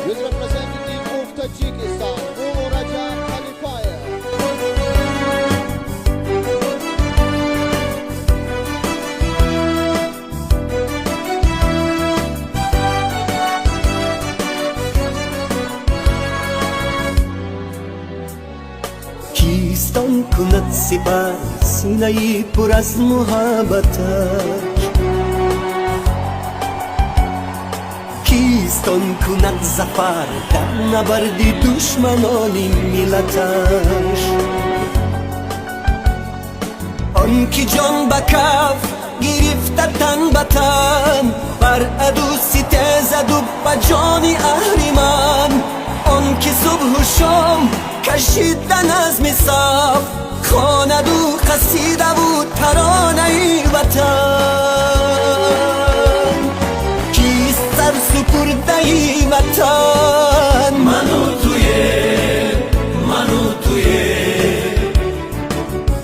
with representative of Tajikistan, Umu Raja Khalifaya. کیستان کند سپر سینه‌ای پر از محبتش، کیستان کند ظفر در نبرد دشمنان ملتش. آن که جان به کف گرفته تن به تن، بر عدو سیته زد و به جان اهریمن. آن که صبح و شام کشید به نظم صف، خواند و قصیده و ترانه وطن. کیست سر سپرده وطن؟ من و تویه،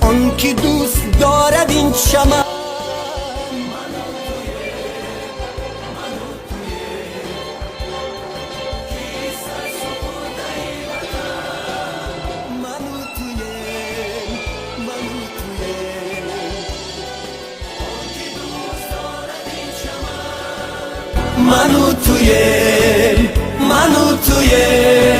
آن که دوست دارد این چمن. من و تویه